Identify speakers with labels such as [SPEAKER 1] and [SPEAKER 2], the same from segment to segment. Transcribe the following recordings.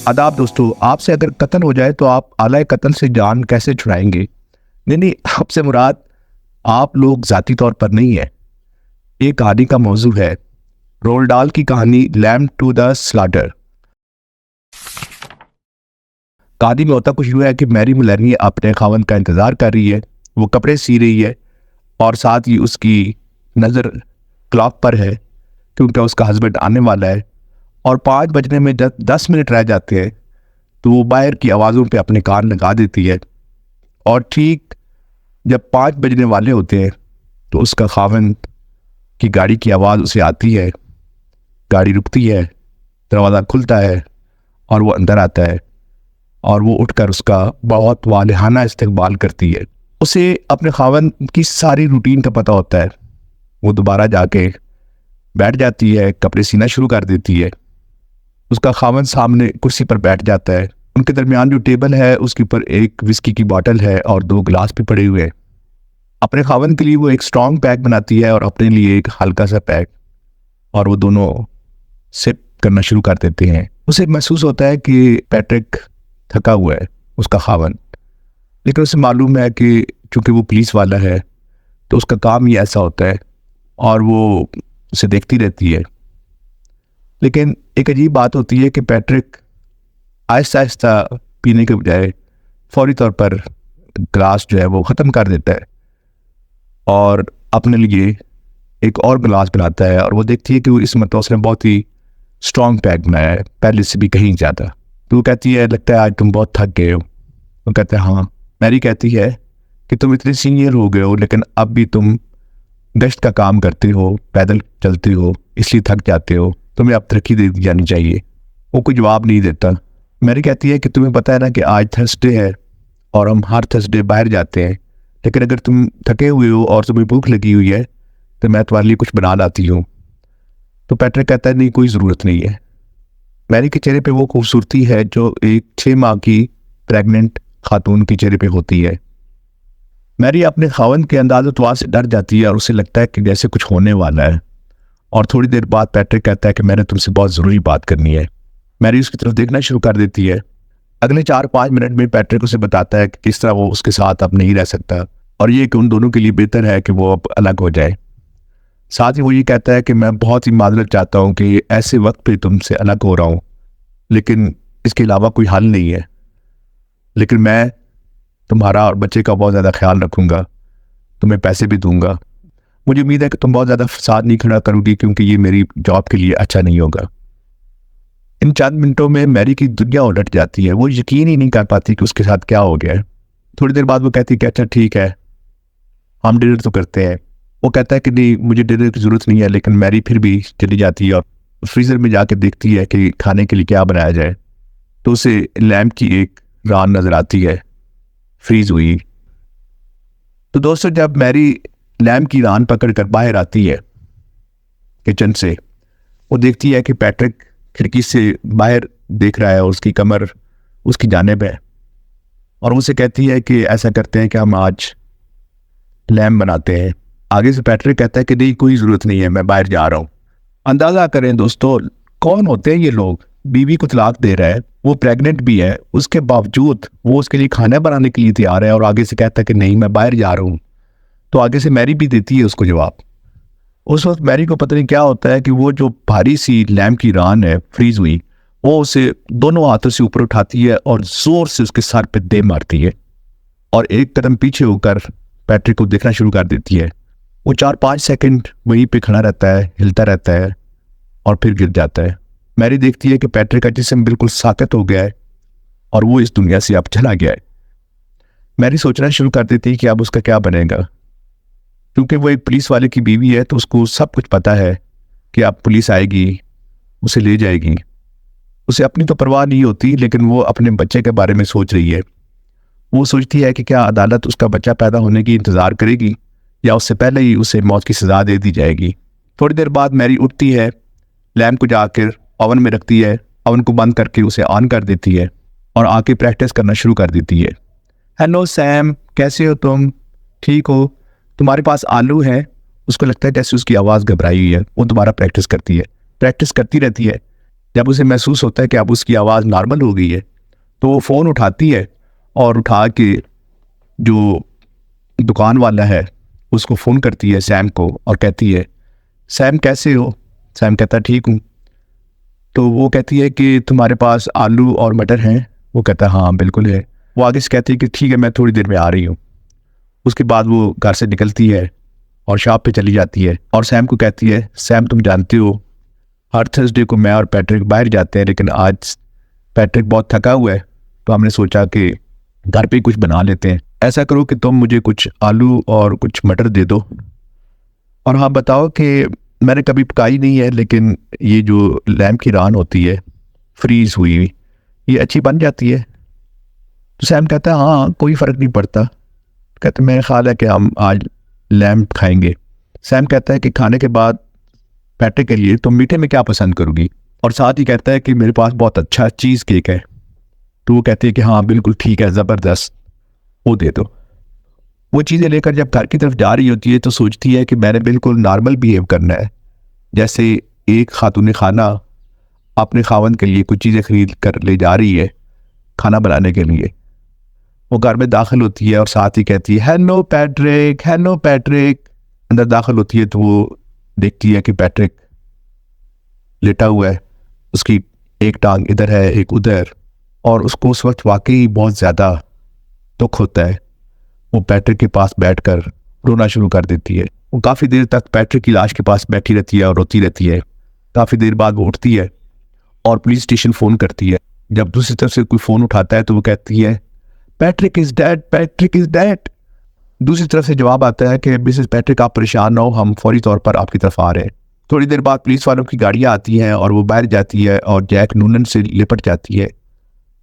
[SPEAKER 1] आदाब दोस्तों, आपसे अगर कत्ल हो जाए तो आप आला कत्ल से जान कैसे छुड़ाएंगे? नहीं, आपसे मुराद आप लोग ज़ाती तौर पर नहीं है। ये कहानी का मौजू है रोल्ड डाल की कहानी लैम्ब टू द स्लाटर। कहानी में होता कुछ यूँ है कि मैरी मुलैनी अपने खावन का इंतज़ार कर रही है। वो कपड़े सी रही है और साथ ही उसकी नज़र क्लॉक पर है क्योंकि उसका हस्बैंड आने वाला है और 5 बजने में जब 10 मिनट रह जाते हैं तो वो बाहर की आवाज़ों पे अपने कान लगा देती है। और ठीक जब 5 बजने वाले होते हैं तो उसका खावन की गाड़ी की आवाज़ उसे आती है। गाड़ी रुकती है, दरवाज़ा खुलता है और वो अंदर आता है और वो उठकर उसका बहुत वालिहाना इस्तकबाल करती है। उसे अपने खावन की सारी रूटीन का पता होता है। वो दोबारा जाके बैठ जाती है, कपड़े सीना शुरू कर देती है। उसका खावन सामने कुर्सी पर बैठ जाता है। उनके दरमियान जो टेबल है उसके ऊपर एक विस्की की बोतल है और 2 गिलास भी पड़े हुए हैं। अपने खावन के लिए वो एक स्ट्रॉन्ग पैक बनाती है और अपने लिए एक हल्का सा पैक, और वो दोनों सिप करना शुरू कर देते हैं। उसे महसूस होता है कि पैट्रिक थका हुआ है, उसका खावन, लेकिन उसे मालूम है कि चूंकि वो पुलिस वाला है तो उसका काम ही ऐसा होता है और वो उसे देखती रहती है। लेकिन एक अजीब बात होती है कि पैट्रिक आहिस्ता आहिस्ता पीने के बजाय फौरी तौर पर गिलास जो है वो ख़त्म कर देता है और अपने लिए एक और गिलास बनाता है। और वो देखती है कि वो इस मतलब उसने बहुत ही स्ट्रॉन्ग पैक बनाया है, पहले से भी कहीं ज़्यादा। तो वो कहती है, लगता है आज तुम बहुत थक गए हो। वो कहते हैं हाँ। मैरी कहती है कि तुम इतने सीनियर हो गए हो लेकिन अब भी तुम गश्त का काम करते हो, पैदल चलते हो, इसलिए थक जाते हो, तुम्हें अब तरक्की दे दी जानी चाहिए। वो कोई जवाब नहीं देता। मैरी कहती है कि तुम्हें पता है ना कि आज थर्सडे है और हम हर थर्सडे बाहर जाते हैं, लेकिन अगर तुम थके हुए हो और तुम्हें भूख लगी हुई है तो मैं तुम्हारे लिए कुछ बना लाती हूँ। तो पैट्रिक कहता है नहीं, कोई ज़रूरत नहीं है। मैरी के चेहरे पे वो खूबसूरती है जो एक 6 माह की प्रेग्नेंट खातून के चेहरे पे होती है। मैरी अपने खावन के अंदाज़-ओ-तवार से डर जाती है और उसे लगता है कि जैसे कुछ होने वाला है। और थोड़ी देर बाद पैट्रिक कहता है कि मैंने तुमसे बहुत ज़रूरी बात करनी है। मैरी उसकी तरफ देखना शुरू कर देती है। अगले 4-5 मिनट में पैट्रिक उसे बताता है कि किस तरह वो उसके साथ अब नहीं रह सकता और ये कि उन दोनों के लिए बेहतर है कि वो अब अलग हो जाए। साथ ही वो ये कहता है कि मैं बहुत ही माजरत चाहता हूँ कि ऐसे वक्त पे तुमसे अलग हो रहा हूँ, लेकिन इसके अलावा कोई हल नहीं है। लेकिन मैं तुम्हारा और बच्चे का बहुत ज़्यादा ख्याल रखूँगा, तुम्हें पैसे भी दूंगा। मुझे उम्मीद है कि तुम बहुत ज़्यादा फसाद नहीं खड़ा करोगी क्योंकि ये मेरी जॉब के लिए अच्छा नहीं होगा। इन चंद मिनटों में मैरी की दुनिया उलट जाती है। वो यकीन ही नहीं कर पाती कि उसके साथ क्या हो गया है। थोड़ी देर बाद वो कहती है कि अच्छा ठीक है, हम डिनर तो करते हैं। वो कहता है कि नहीं, मुझे डिनर की ज़रूरत नहीं है, लेकिन मैरी फिर भी चली जाती है और फ्रीज़र में जाके देखती है कि खाने के लिए क्या बनाया जाए। तो उसे लैम्प की एक रान नज़र आती है, फ्रीज़ हुई। तो दोस्तों, जब मैरी लैम्प की रान पकड़ कर बाहर आती है किचन से, वो देखती है कि पैट्रिक खिड़की से बाहर देख रहा है और उसकी कमर उसकी जानिब है। और उसे कहती है कि ऐसा करते हैं कि हम आज लैम्प बनाते हैं। आगे से पैट्रिक कहता है कि नहीं, कोई ज़रूरत नहीं है, मैं बाहर जा रहा हूँ। अंदाज़ा करें दोस्तों, कौन होते हैं ये लोग। बीवी को तलाक दे रहा है, वो प्रेग्नेंट भी है, उसके बावजूद वो उसके लिए खाना बनाने के लिए तैयार है और आगे से कहता है कि नहीं, मैं बाहर जा रहा हूँ। तो आगे से मैरी भी देती है उसको जवाब। उस वक्त मैरी को पता नहीं क्या होता है कि वो जो भारी सी लैम्प की रान है फ्रीज हुई, वो उसे दोनों हाथों से ऊपर उठाती है और जोर से उसके सर पे दे मारती है और एक कदम पीछे होकर पैट्रिक को देखना शुरू कर देती है। वो 4-5 सेकंड वहीं पे खड़ा रहता है, हिलता रहता है और फिर गिर जाता है। मैरी देखती है कि पैट्रिक का जिस्म बिल्कुल साकत हो गया है और वो इस दुनिया से अब चला गया है। मैरी सोचना शुरू कर देती है कि अब उसका क्या बनेगा। क्योंकि वो एक पुलिस वाले की बीवी है तो उसको सब कुछ पता है कि अब पुलिस आएगी, उसे ले जाएगी। उसे अपनी तो परवाह नहीं होती, लेकिन वो अपने बच्चे के बारे में सोच रही है। वो सोचती है कि क्या अदालत उसका बच्चा पैदा होने की इंतज़ार करेगी या उससे पहले ही उसे मौत की सज़ा दे दी जाएगी। थोड़ी देर बाद मैरी उठती है, लैम्प को जाकर ओवन में रखती है, ओवन को बंद करके उसे ऑन कर देती है और आके प्रैक्टिस करना शुरू कर देती है। हेलो सैम, कैसे हो तुम? ठीक हो? तुम्हारे पास आलू है? उसको लगता है जैसे उसकी आवाज़ घबराई हुई है। वो दोबारा प्रैक्टिस करती है, प्रैक्टिस करती रहती है। जब उसे महसूस होता है कि अब उसकी आवाज़ नॉर्मल हो गई है तो वो फ़ोन उठाती है और उठा के जो दुकान वाला है उसको फ़ोन करती है सैम को और कहती है, सैम कैसे हो? सैम कहता है ठीक हूँ। तो वो कहती है कि तुम्हारे पास आलू और मटर हैं? वो कहता है हाँ बिल्कुल है। वो आगे से कहती है कि ठीक है मैं थोड़ी देर में आ रही हूँ। उसके बाद वो घर से निकलती है और शॉप पे चली जाती है और सैम को कहती है, सैम तुम जानते हो हर थर्सडे को मैं और पैट्रिक बाहर जाते हैं, लेकिन आज पैट्रिक बहुत थका हुआ है तो हमने सोचा कि घर पे कुछ बना लेते हैं। ऐसा करो कि तुम मुझे कुछ आलू और कुछ मटर दे दो और हाँ बताओ कि मैंने कभी पकाई नहीं है, लेकिन ये जो लैम्प की रान होती है फ्रीज हुई हुई, ये अच्छी बन जाती है? तो सैम कहता है हाँ कोई फ़र्क नहीं पड़ता। कहते मेरा ख्याल है कि हम आज लैम्प खाएंगे। सैम कहता है कि खाने के बाद पैट्रिक के लिए तुम मीठे में क्या पसंद करोगी? और साथ ही कहता है कि मेरे पास बहुत अच्छा चीज़ केक है। तो वो कहती है कि हाँ बिल्कुल ठीक है, ज़बरदस्त, वो दे दो। वो चीज़ें लेकर जब घर की तरफ जा रही होती है तो सोचती है कि मैंने बिल्कुल नॉर्मल बिहेव करना है, जैसे एक खातून खाना अपने खावंद के लिए कुछ चीज़ें खरीद कर ले जा रही है खाना बनाने के लिए। वो घर में दाखिल होती है और साथ ही कहती है हेलो पैट्रिक, हेलो पैट्रिक। अंदर दाखिल होती है तो वो देखती है कि पैट्रिक लेटा हुआ है, उसकी एक टांग इधर है एक उधर, और उसको उस वक्त वाकई बहुत ज़्यादा दुख होता है। वो पैट्रिक के पास बैठकर रोना शुरू कर देती है। वो काफ़ी देर तक पैट्रिक की लाश के पास बैठी रहती है और रोती रहती है। काफ़ी देर बाद वो उठती है और पुलिस स्टेशन फ़ोन करती है। जब दूसरी तरफ से कोई फ़ोन उठाता है तो वो कहती है Patrick is dead, Patrick is dead. दूसरी तरफ से जवाब आता है कि मिसेस पैट्रिक आप परेशान ना हो, हम फौरी तौर पर आपकी तरफ आ रहे हैं। थोड़ी देर बाद पुलिस वालों की गाड़ियाँ आती हैं और वो बाहर जाती है और जैक नूनन से लिपट जाती है।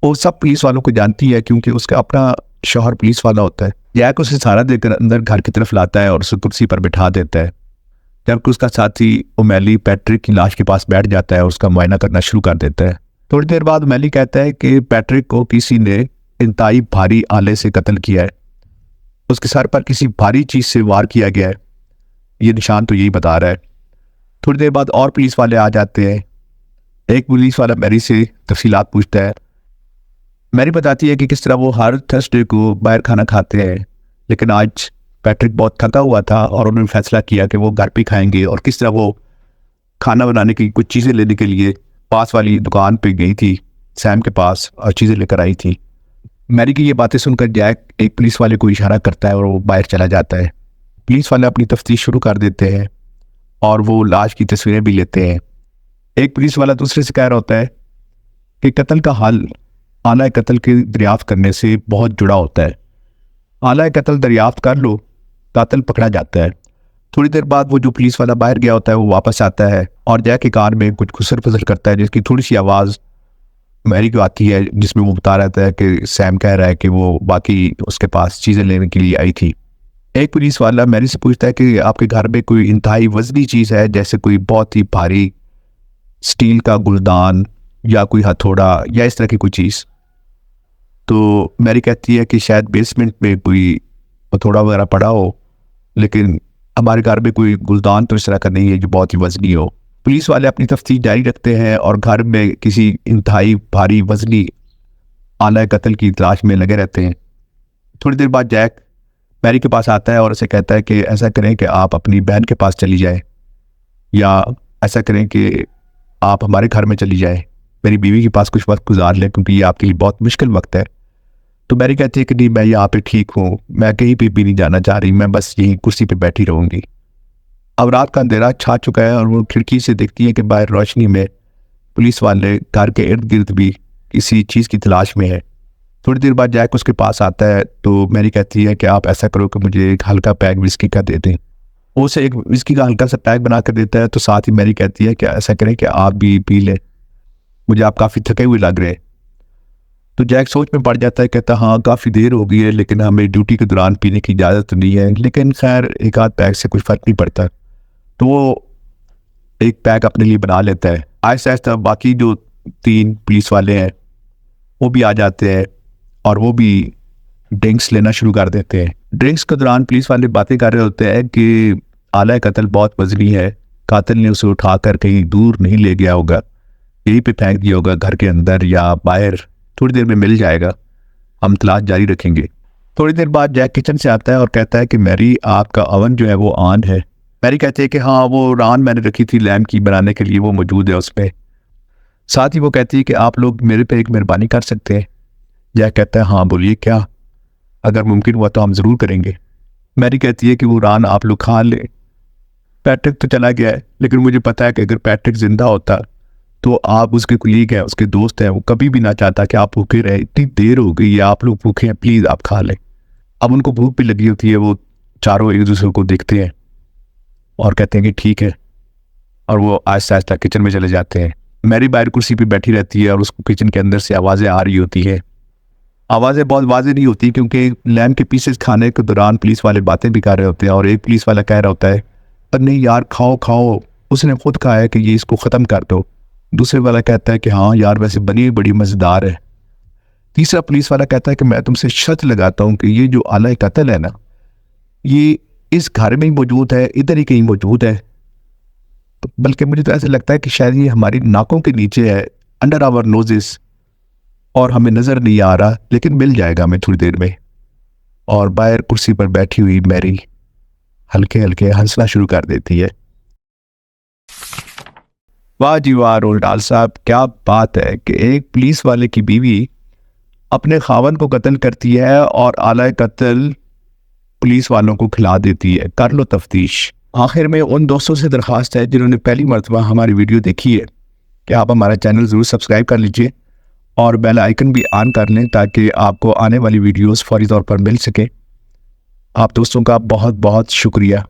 [SPEAKER 1] वो सब पुलिस वालों को जानती है क्योंकि उसका अपना शौहर पुलिस वाला होता है। जैक उसे सहारा देकर अंदर घर की तरफ लाता है और उसे कुर्सी पर बिठा देता है, जबकि उसका साथी ओमेली पैट्रिक की लाश के पास बैठ जाता है और उसका मुआयना करना शुरू कर देता है। थोड़ी देर बाद ओमेली कहता है कि पैट्रिक को किसी ने इंतहाई भारी आले से कत्ल किया है, उसके सर पर किसी भारी चीज़ से वार किया गया है, ये निशान तो यही बता रहा है। थोड़ी देर बाद और पुलिस वाले आ जाते हैं। एक पुलिस वाला मैरी से तफसीलात पूछता है। मैरी बताती है कि किस तरह वो हर थर्सडे को बाहर खाना खाते हैं, लेकिन आज पैट्रिक बहुत थका हुआ था और उन्होंने फैसला किया कि वो घर पे खाएंगे, और किस तरह वो खाना बनाने की कुछ चीज़ें लेने के लिए पास वाली दुकान पे गई थी सैम के पास और चीज़ें लेकर आई थी। मैरी की ये बातें सुनकर जैक एक पुलिस वाले को इशारा करता है और वो बाहर चला जाता है। पुलिस वाले अपनी तफ्तीश शुरू कर देते हैं और वो लाश की तस्वीरें भी लेते हैं। एक पुलिस वाला दूसरे से कह रहा होता है कि कत्ल का हल आला कत्ल के दरियाफ्त करने से बहुत जुड़ा होता है। आला कत्ल दरियाफ्त कर लो, कातिल पकड़ा जाता है। थोड़ी देर बाद वो जो पुलिस वाला बाहर गया होता है वो वापस आता है और जैक की कार में कुछ खुसर फसर करता है, जिसकी थोड़ी सी आवाज़ मैरी को आती है, जिसमें वो बता रहता है कि सैम कह रहा है कि वो बाकी उसके पास चीज़ें लेने के लिए आई थी। एक पुलिस वाला मैरी से पूछता है कि आपके घर में कोई इंतहाई वजनी चीज़ है, जैसे कोई बहुत ही भारी स्टील का गुलदान या कोई हथौड़ा या इस तरह की कोई चीज़? तो मैरी कहती है कि शायद बेसमेंट में कोई हथौड़ा वगैरह पड़ा हो, लेकिन हमारे घर में कोई गुलदान तो इस तरह का नहीं है जो बहुत ही वजनी हो। पुलिस वाले अपनी तफ्तीश जारी रखते हैं और घर में किसी इंतहाई भारी वजनी आला कत्ल की तलाश में लगे रहते हैं। थोड़ी देर बाद जैक मैरी के पास आता है और उसे कहता है कि ऐसा करें कि आप अपनी बहन के पास चली जाएं, या ऐसा करें कि आप हमारे घर में चली जाएं, मेरी बीवी के पास कुछ वक्त गुजार लें, क्योंकि ये आपके लिए बहुत मुश्किल वक्त है। तो मैरी कहती है कि नहीं, मैं यहाँ पे ठीक हूँ, मैं कहीं पे भी नहीं जाना चाह रही, मैं बस यहीं कुर्सी पे बैठी रहूँगी। अब रात का अंधेरा छा चुका है और वो खिड़की से देखती है कि बाहर रोशनी में पुलिस वाले घर के इर्द गिर्द भी किसी चीज़ की तलाश में है। थोड़ी देर बाद जैक उसके पास आता है तो मैरी कहती है कि आप ऐसा करो कि मुझे एक हल्का पैक विस्की का दे दें। वो उसे एक विस्की का हल्का सा पैक बना कर देता है। तो साथ ही मैरी कहती है कि ऐसा करें कि आप भी पी लें, मुझे आप काफ़ी थके हुए लग रहे हैं। तो जैक सोच में पड़ जाता है, कहता हाँ काफ़ी देर हो गई है, लेकिन हमें ड्यूटी के दौरान पीने की इजाज़त तो नहीं है, लेकिन खैर एक आध पैक से कुछ फ़र्क नहीं पड़ता। तो वो एक पैक अपने लिए बना लेता है। आहिस्ता आहिस्ता बाकी जो 3 पुलिस वाले हैं वो भी आ जाते हैं और वो भी ड्रिंक्स लेना शुरू कर देते हैं। ड्रिंक्स के दौरान पुलिस वाले बातें कर रहे होते हैं कि आला कत्ल बहुत वजनी है, कातिल ने उसे उठाकर कहीं दूर नहीं ले गया होगा, यहीं पे फेंक दिया होगा, घर के अंदर या बाहर, थोड़ी देर में मिल जाएगा, हम तलाश जारी रखेंगे। थोड़ी देर बाद जैक किचन से आता है और कहता है कि मैरी आपका ओवन जो है वो ऑन है। मैरी कहती है कि हाँ वो रान मैंने रखी थी लैम्प की बनाने के लिए, वो मौजूद है उसमें। साथ ही वो कहती है कि आप लोग मेरे पे एक मेहरबानी कर सकते हैं। जैक कहता है हाँ बोलिए क्या, अगर मुमकिन हुआ तो हम ज़रूर करेंगे। मैरी कहती है कि वो रान आप लोग खा लें, पैट्रिक तो चला गया है लेकिन मुझे पता है कि अगर पैट्रिक जिंदा होता तो आप उसके कुलीग हैं, उसके दोस्त हैं, वो कभी भी ना चाहता कि आप भूखे रहे। इतनी देर हो गई है, आप लोग भूखे हैं, प्लीज़ आप खा लें। अब उनको भूख भी लगी होती है, वो चारों एक दूसरे को देखते हैं और कहते हैं कि ठीक है, और वो आहिस्ता आहिस्ता किचन में चले जाते हैं। मैरी बाहर कुर्सी पे बैठी रहती है और उसको किचन के अंदर से आवाज़ें आ रही होती है। आवाज़ें बहुत वाज़ेह नहीं होती क्योंकि लैम्प के पीसेस खाने के दौरान पुलिस वाले बातें भी कर रहे होते हैं और एक पुलिस वाला कह रहा होता है पर नहीं यार खाओ खाओ, उसने खुद कहा है कि ये इसको ख़त्म कर दो। दूसरे वाला कहता है कि हाँ यार वैसे बनी हुई बड़ी मज़ेदार है। तीसरा पुलिस वाला कहता है कि मैं तुमसे शर्त लगाता हूँ कि ये जो आला कत्ल है ना, ये इस घर में ही मौजूद है, इधर ही कहीं मौजूद है। तो बल्कि मुझे तो ऐसा लगता है कि शायद ये हमारी नाकों के नीचे है, अंडर आवर नोजेस, और हमें नज़र नहीं आ रहा, लेकिन मिल जाएगा हमें थोड़ी देर में। और बाहर कुर्सी पर बैठी हुई मैरी हल्के हल्के हंसना शुरू कर देती है। वाह जी वाह रोल्डाल साहब, क्या बात है कि एक पुलिस वाले की बीवी अपने खावन को कत्ल करती है और आला कत्ल पुलिस वालों को खिला देती है। कर लो तफ्तीश। आखिर में उन दोस्तों से दरख्वास्त है जिन्होंने पहली मरतबा हमारी वीडियो देखी है कि आप हमारा चैनल ज़रूर सब्सक्राइब कर लीजिए और बेल आइकन भी ऑन कर लें ताकि आपको आने वाली वीडियोस फौरी तौर पर मिल सके। आप दोस्तों का बहुत बहुत शुक्रिया।